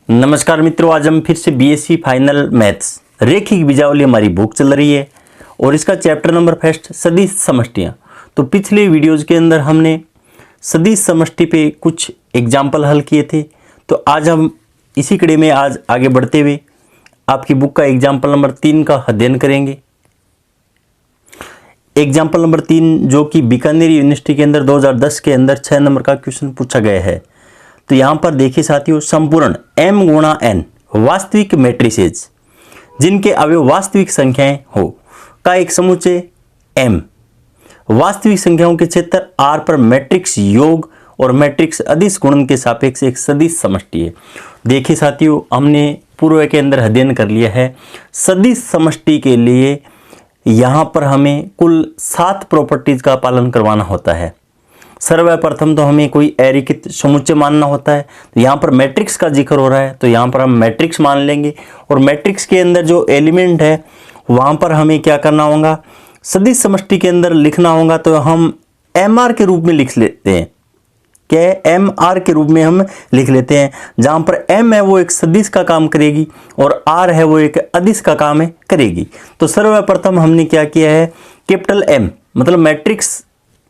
नमस्कार मित्रों, आज हम फिर से बीएससी फाइनल मैथ्स रेखिक बीजावली हमारी बुक चल रही है और इसका चैप्टर नंबर फर्स्ट सदिश समष्टियाँ। तो पिछले वीडियोज़ के अंदर हमने सदिश समष्टि पे कुछ एग्जाम्पल हल किए थे। तो आज हम इसी कड़ी में आज आगे बढ़ते हुए आपकी बुक का एग्जाम्पल नंबर 3 का अध्ययन करेंगे। एग्जाम्पल नंबर 3 जो कि बीकानेर यूनिवर्सिटी के अंदर 2010 के अंदर 6 नंबर का क्वेश्चन पूछा गया है। तो यहाँ पर देखिए साथियों, संपूर्ण m गुणा n वास्तविक मैट्रिसेज जिनके अवयव वास्तविक संख्याएं हो का एक समुच्चय m वास्तविक संख्याओं के क्षेत्र r पर मैट्रिक्स योग और मैट्रिक्स अदिश गुणन के सापेक्ष एक सदिश समष्टि है। देखिए साथियों, हमने पूर्व के अंदर अध्ययन कर लिया है। सदिश समष्टि के लिए यहाँ पर हमें कुल 7 प्रॉपर्टीज का पालन करवाना होता है। सर्वप्रथम तो हमें कोई अरेखित समुच्चय मानना होता है। तो यहाँ पर मैट्रिक्स का जिक्र हो रहा है तो यहाँ पर हम मैट्रिक्स मान लेंगे और मैट्रिक्स के अंदर जो एलिमेंट है वहाँ पर हमें क्या करना होगा, सदिश समष्टि के अंदर लिखना होगा। तो हम एम आर के रूप में लिख लेते हैं। क्या एम आर के रूप में हम लिख लेते हैं, जहाँ पर एम है वो एक सदिश का काम करेगी और आर है वो एक अदिश का काम करेगी। तो सर्वप्रथम हमने क्या किया है, कैपिटल एम मतलब मैट्रिक्स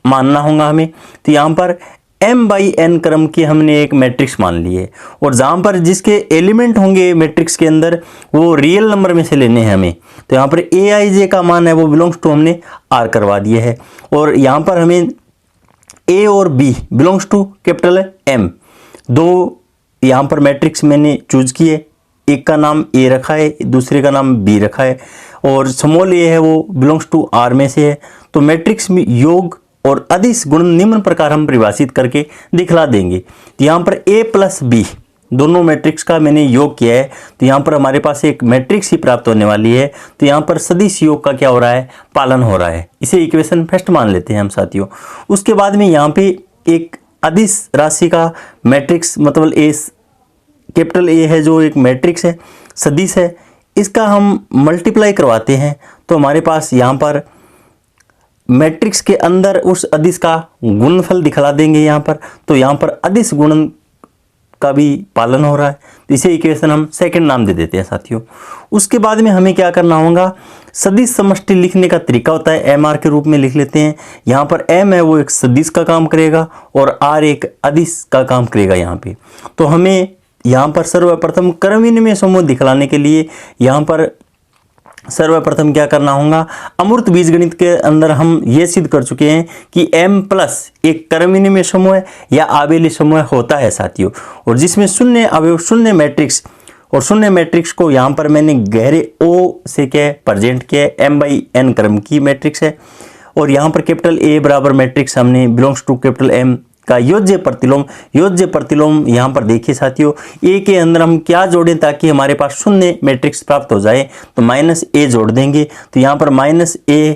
मानना होगा हमें। तो यहाँ पर m/n क्रम की हमने एक मैट्रिक्स मान ली है और जहाँ पर जिसके एलिमेंट होंगे मैट्रिक्स के अंदर वो रियल नंबर में से लेने हैं हमें। तो यहाँ पर aij का मान है वो बिलोंग्स टू हमने r करवा दिया है और यहाँ पर हमें a और b belongs to capital m दो यहाँ पर मैट्रिक्स मैंने चूज किए। एक का नाम a रखा है, दूसरे का नाम b रखा है और स्मॉल a है वो बिलोंग्स टू r में से है। तो मैट्रिक्स में योग और अदिश गुणन निम्न प्रकार हम परिभाषित करके दिखला देंगे। तो यहाँ पर a प्लस b दोनों मैट्रिक्स का मैंने योग किया है। तो यहाँ पर हमारे पास एक मैट्रिक्स ही प्राप्त होने वाली है। तो यहाँ पर सदिश योग का क्या हो रहा है, पालन हो रहा है। इसे इक्वेशन फर्स्ट मान लेते हैं हम साथियों। उसके बाद में यहाँ पे एक अदिश राशि का मैट्रिक्स मतलब ए कैपिटल ए है जो एक मैट्रिक्स है, सदिश है, इसका हम मल्टीप्लाई करवाते हैं। तो हमारे पास यहाँ पर मैट्रिक्स के अंदर उस अदिश का गुणनफल दिखला देंगे यहाँ पर। तो यहाँ पर अदिश गुणन का भी पालन हो रहा है। तो इसे इक्वेशन हम सेकंड नाम दे देते हैं साथियों। उसके बाद में हमें क्या करना होगा, सदिश समष्टि लिखने का तरीका होता है एम आर के रूप में लिख लेते हैं। यहाँ पर एम है वो एक सदिश का काम करेगा और आर एक अदिश का काम करेगा यहाँ पे। तो हमें यहाँ पर सर्वप्रथम क्रम विनिमय समूह दिखलाने के लिए यहाँ पर सर्वप्रथम क्या करना होगा, अमूर्त बीजगणित के अंदर हम ये सिद्ध कर चुके हैं कि m प्लस एक क्रम विनिमय समूह या आबेली समूह होता है साथियों, और जिसमें शून्य अवयव शून्य मैट्रिक्स और शून्य मैट्रिक्स को यहाँ पर मैंने गहरे O से क्या प्रेजेंट किया है, m/n क्रम की मैट्रिक्स है। और यहाँ पर कैपिटल A बराबर मैट्रिक्स हमने बिलोंग्स टू कैपिटल M का योज्य प्रतिलोम यहाँ पर देखिए साथियों, ए के अंदर हम क्या जोड़ें ताकि हमारे पास शून्य मैट्रिक्स प्राप्त हो जाए। तो -a जोड़ देंगे। तो यहाँ पर -a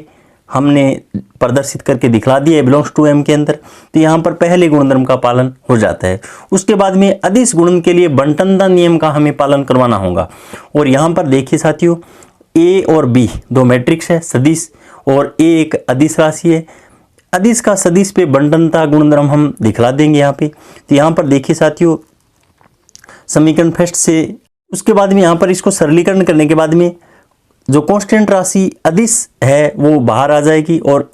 हमने प्रदर्शित करके दिखला दिया है बिलोंग्स टू m के अंदर। तो यहाँ पर पहले गुणधर्म का पालन हो जाता है। उसके बाद में अदिश गुणन के लिए बंटनता नियम का हमें पालन करवाना होगा। और यहाँ पर देखिए साथियों, a और b दो मैट्रिक्स है सदिश और a एक अदिश राशि है। अदिश का सदिश पे बंटनता गुणधर्म हम दिखला देंगे यहाँ पे। तो यहाँ पर देखिए साथियों, समीकरण फर्स्ट से उसके बाद में यहाँ पर इसको सरलीकरण करने के बाद में जो कांस्टेंट राशि अदिश है वो बाहर आ जाएगी और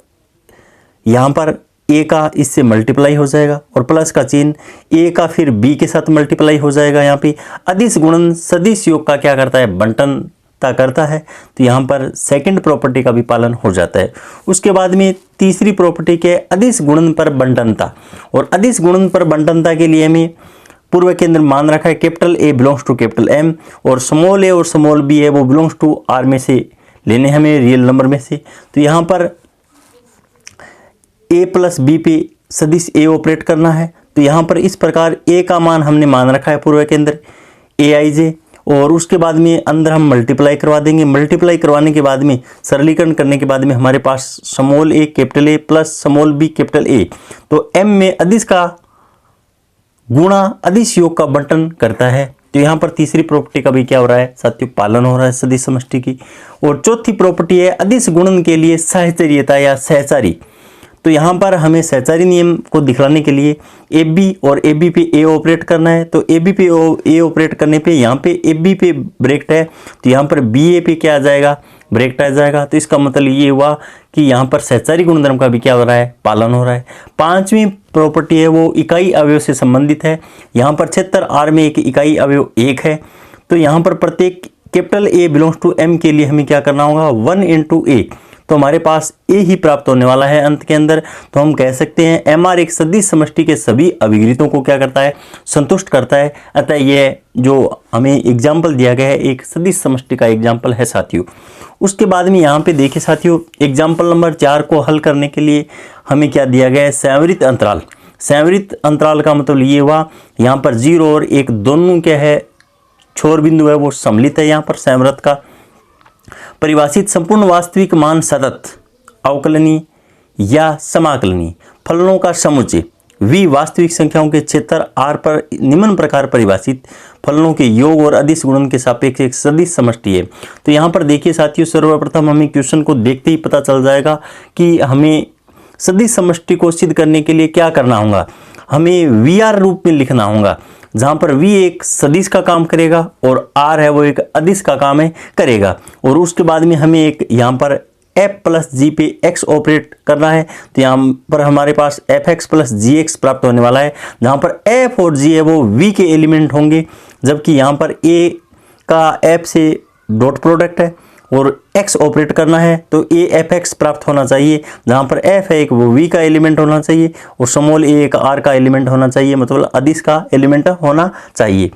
यहाँ पर a का इससे मल्टीप्लाई हो जाएगा और प्लस का चिन्ह a का फिर b के साथ मल्टीप्लाई हो जाएगा। यहाँ पे अदिश गुणन सदिश योग का क्या करता है, बंटन करता है। तो यहाँ पर सेकंड प्रॉपर्टी का भी पालन हो जाता है। उसके बाद में तीसरी प्रॉपर्टी के अदिश गुणन पर बंटनता, और अदिश गुणन पर बंटनता के लिए हमें पूर्व के अंदर मान रखा है capital A belongs to capital M और स्मॉल a और स्मॉल b है वो बिलोंग्स टू R में से लेने हमें रियल नंबर में से। तो यहाँ पर a प्लस b पे सदिश a ऑपरेट करना है। तो यहाँ पर इस प्रकार a का मान हमने मान रखा है पूर्व के अंदर aij, और उसके बाद में अंदर हम मल्टीप्लाई करवा देंगे। मल्टीप्लाई करवाने के बाद में सरलीकरण करने के बाद में हमारे पास small a capital A plus small b capital A। तो m में अदिश का गुणा अदिश योग का बंटन करता है। तो यहाँ पर तीसरी प्रॉपर्टी का भी क्या हो रहा है साथियों, पालन हो रहा है सदिश समष्टि की। और चौथी प्रॉपर्टी है अदिश गुणन के लिए सहचर्यता या सहचारी। तो यहाँ पर हमें सहचारी नियम को दिखलाने के लिए ए बी और ए बी पे ए ऑपरेट करना है। तो ए बी पे ए ऑपरेट करने पे यहाँ पे ए बी पे ब्रेक्ट है, तो यहाँ पर बी ए पे क्या आ जाएगा, ब्रेक्ट आ जाएगा। तो इसका मतलब ये हुआ कि यहाँ पर सहचारी गुणधर्म का भी क्या हो रहा है, पालन हो रहा है। पांचवी प्रॉपर्टी है वो इकाई अवयव से संबंधित है। यहाँ पर क्षेत्र आर में एक इकाई अवयव 1 है, तो यहाँ पर प्रत्येक capital A belongs to M के लिए हमें क्या करना होगा, 1 इंटू ए, तो हमारे पास ए ही प्राप्त होने वाला है अंत के अंदर। तो हम कह सकते हैं एम आर एक सदिश समष्टि के सभी अभिगृहितों को क्या करता है, संतुष्ट करता है। अतः यह जो हमें एग्जाम्पल दिया गया है एक सदिश समष्टि का एग्जाम्पल है साथियों। उसके बाद में यहाँ पे देखिए साथियों, एग्जाम्पल नंबर 4 को हल करने के लिए हमें क्या दिया गया है, संवृत अंतराल। संवृत अंतराल का मतलब ये हुआ यहाँ पर 0 और 1 दोनों क्या है, छोर बिंदु है वो सम्मिलित है। यहाँ पर संवृत का परिभाषित संपूर्ण वास्तविक मान सतत अवकलनीय या समाकलनीय फलनों का समुच्चय v वास्तविक संख्याओं के क्षेत्र r पर निम्न प्रकार परिभाषित फलनों के योग और अदिश गुणन के सापेक्ष एक सदिश समष्टि है। तो यहाँ पर देखिए साथियों, सर्वप्रथम हमें क्वेश्चन को देखते ही पता चल जाएगा कि हमें सदिश समष्टि को सिद्ध करने के लिए क्या करना होगा, हमें VR रूप में लिखना होगा, जहाँ पर V एक सदिश का काम करेगा और R है वो एक अदिश का काम है करेगा। और उसके बाद में हमें एक यहाँ पर f प्लस जी पे x ऑपरेट करना है, तो यहाँ पर हमारे पास fx प्लस gx प्राप्त होने वाला है, जहाँ पर f और g है वो v के एलिमेंट होंगे, जबकि यहाँ पर a का f से डॉट प्रोडक्ट है और x ऑपरेट करना है, तो a fx प्राप्त होना चाहिए, जहाँ पर f है एक वो v का एलिमेंट होना चाहिए और स्मॉल a एक r का एलिमेंट होना चाहिए, मतलब अदिश का एलिमेंट होना चाहिए।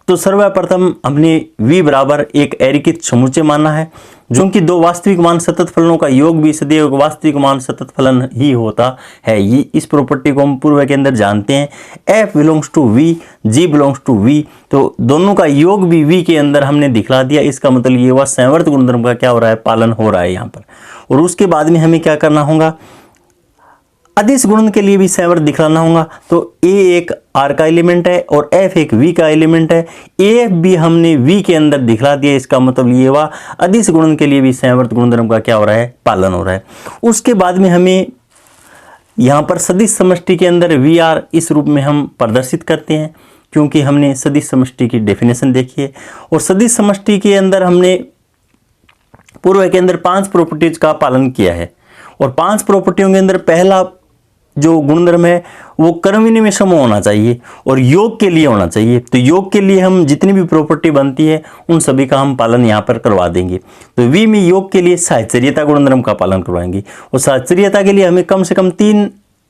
तो सर्वप्रथम हमने v बराबर एक एकीकृत समुच्चय माना है, जो कि दो वास्तविक मान सतत फलनों का योग भी सदैव एक वास्तविक मान सतत फलन ही होता है। ये इस प्रॉपर्टी को हम पूर्व के अंदर जानते हैं, f belongs to v, g belongs to v, तो दोनों का योग भी v के अंदर हमने दिखला दिया। इसका मतलब ये हुआ संवर्त गुणधर्म का क्या हो रहा है, पालन हो रहा है यहाँ पर। और उसके बाद में हमें क्या करना होगा, अदिश गुणन के लिए भी संवर्त दिखलाना होगा। तो a एक r का एलिमेंट है और f एक v का एलिमेंट है, af भी हमने v के अंदर दिखला दिया। इसका मतलब ये हुआ अदिश गुणन के लिए भी संवर्त गुणधर्म का क्या हो रहा है, पालन हो रहा है। उसके बाद में हमें यहाँ पर सदिश समष्टि के अंदर VR इस रूप में हम प्रदर्शित करते हैं, क्योंकि हमने सदिश समष्टि की डेफिनेशन देखी है। और सदिश समष्टि के अंदर हमने पूर्व के अंदर 5 प्रॉपर्टीज का पालन किया है, और 5 प्रॉपर्टियों के अंदर पहला जो गुणधर्म है वो क्रम विनिमय समूह होना चाहिए और योग के लिए होना चाहिए। तो योग के लिए हम जितनी भी प्रॉपर्टी बनती है उन सभी का हम पालन यहाँ पर करवा देंगे। तो V में योग के लिए साहचर्यता गुणधर्म का पालन करवाएंगे, और साहचर्यता के लिए हमें कम से कम 3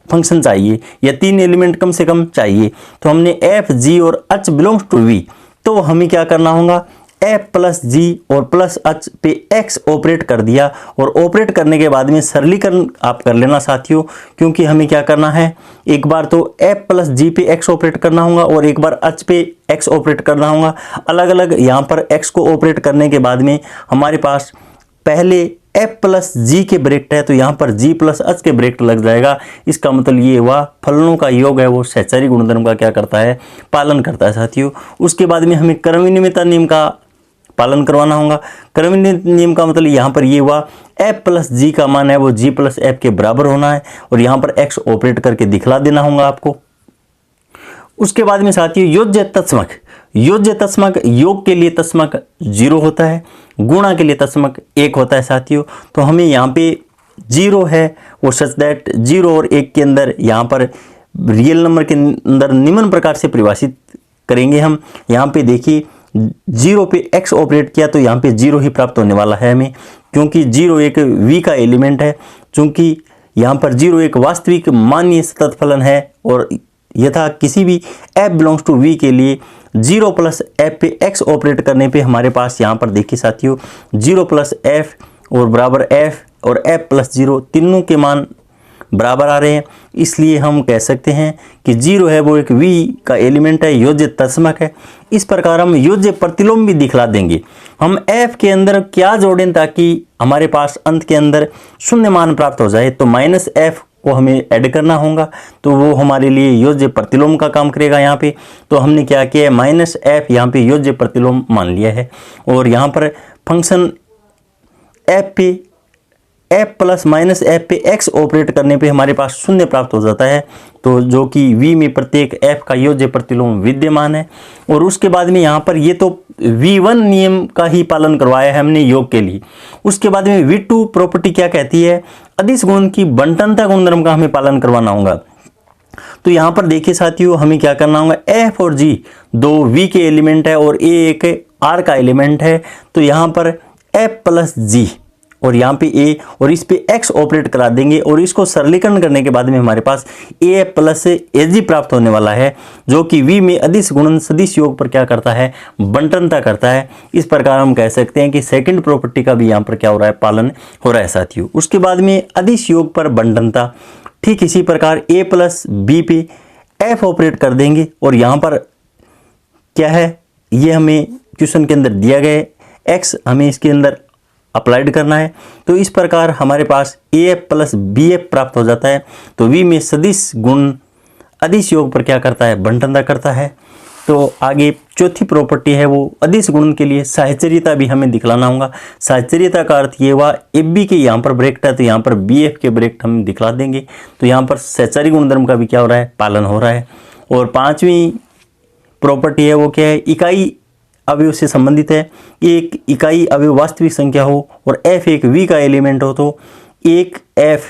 फंक्शन चाहिए या 3 एलिमेंट कम से कम चाहिए। तो हमने f, g और h बिलोंग्स टू v, तो हमें क्या करना होगा, f प्लस जी और प्लस h पे x ऑपरेट कर दिया। और ऑपरेट करने के बाद में सरलीकरण आप कर लेना साथियों, क्योंकि हमें क्या करना है, एक बार तो f प्लस जी पे x ऑपरेट करना होगा और एक बार h पे x ऑपरेट करना होगा। अलग अलग यहाँ पर x को ऑपरेट करने के बाद में हमारे पास पहले f प्लस जी के ब्रैकेट है, तो यहाँ पर g प्लस h के ब्रैकेट लग जाएगा। इसका मतलब ये हुआ फलनों का योग है वो सहचारी गुणधर्म का क्या करता है, पालन करता है साथियों। उसके बाद में हमें क्रम विनिमयता नियम का पालन करवाना होगा। क्रम विनिमयता नियम का मतलब यहाँ पर ये हुआ f प्लस जी का मान है वो g प्लस f के बराबर होना है, और यहाँ पर x ऑपरेट करके दिखला देना होगा आपको। उसके बाद में साथियों योज्य तत्समक, योज्य तत्समक योग के लिए तत्समक 0 होता है, गुणा के लिए तत्समक 1 होता है साथियों। तो हमें यहाँ पे 0 है वो सच दैट 0 और 1 के अंदर यहाँ पर रियल नंबर के अंदर निम्न प्रकार से परिभाषित करेंगे हम। यहाँ पे देखिए 0 पे x ऑपरेट किया तो यहाँ पे 0 ही प्राप्त होने वाला है हमें, क्योंकि 0 एक v का एलिमेंट है। चूंकि यहाँ पर 0 एक वास्तविक मान्य सतत फलन है, और यथा किसी भी f बिलोंग्स टू v के लिए 0 प्लस f पे x ऑपरेट करने पे हमारे पास यहाँ पर देखिए साथियों 0 प्लस f और बराबर f और f प्लस 0 तीनों के मान बराबर आ रहे हैं। इसलिए हम कह सकते हैं कि 0 है वो एक v का एलिमेंट है, योज्य तत्समक है। इस प्रकार हम योज्य प्रतिलोम भी दिखला देंगे। हम f के अंदर क्या जोड़ें ताकि हमारे पास अंत के अंदर शून्य मान प्राप्त हो जाए, तो माइनस f को हमें ऐड करना होगा, तो वो हमारे लिए योज्य प्रतिलोम का काम करेगा यहाँ पे। तो हमने क्या किया है, माइनस f यहाँ पे योज्य प्रतिलोम मान लिया है, और यहाँ पर फंक्शन f पे एफ प्लस माइनस एफ पे एक्स ऑपरेट करने पे हमारे पास शून्य प्राप्त हो जाता है, तो जो कि V में प्रत्येक एफ का योज्य प्रतिलोम विद्यमान है। और उसके बाद में यहाँ पर ये तो V1 नियम का ही पालन करवाया है हमने योग के लिए। उसके बाद में V2 प्रॉपर्टी क्या कहती है, अदिश गुणन की बंटनता गुणधर्म का हमें पालन करवाना होगा। तो यहाँ पर देखिए साथियों, हमें क्या करना होगा, एफ और जी दो V के एलिमेंट है और ए एक R का एलिमेंट है, तो यहाँ पर एफ प्लस जी और यहाँ पे ए और इस पे एक्स ऑपरेट करा देंगे और इसको सरलीकरण करने के बाद में हमारे पास ए प्लस ए जी प्राप्त होने वाला है, जो कि V में अदिश गुणन सदिश योग पर क्या करता है, बंटनता करता है। इस प्रकार हम कह सकते हैं कि सेकंड प्रॉपर्टी का भी यहाँ पर क्या हो रहा है, पालन हो रहा है साथियों। उसके बाद में अदिश योग पर बंटनता, ठीक इसी प्रकार ए प्लस बी पे एफ ऑपरेट कर देंगे और यहाँ पर क्या है, ये हमें क्वेश्चन के अंदर दिया गया है, एक्स हमें इसके अंदर अप्लाइड करना है। तो इस प्रकार हमारे पास A F plus B F प्राप्त हो जाता है। तो V में सदिश गुण अदिश योग पर क्या करता है, बंटनता करता है। तो आगे चौथी प्रॉपर्टी है वो अदिश गुणन के लिए साहचर्यता भी हमें दिखलाना होगा। साहचर्यता का अर्थ ये हुआ एफ बी के यहाँ पर ब्रैकेट है तो यहाँ पर बी एफ के ब्रैकेट हम दिखला देंगे। तो यहाँ पर सहचारी गुणधर्म का भी क्या हो रहा है, पालन हो रहा है। और पांचवी प्रॉपर्टी है वो क्या है, इकाई अवयव से संबंधित है। एक इकाई अवयव वास्तविक संख्या हो और f एक V का एलिमेंट हो तो एक f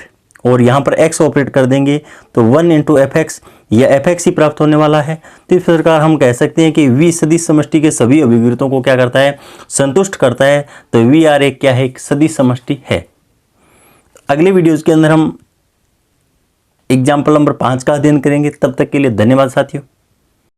और यहाँ पर x ऑपरेट कर देंगे तो 1 इंटू एफ एक्स या एफ एक्स ही प्राप्त होने वाला है। तो इस प्रकार हम कह सकते हैं कि V सदिश समष्टि के सभी अभिव्यक्तियों को क्या करता है, संतुष्ट करता है। तो VR एक क्या है, एक सदिश समष्टि है। अगले वीडियोज़ के अंदर हम एग्जाम्पल नंबर 5 का अध्ययन करेंगे। तब तक के लिए धन्यवाद साथियों।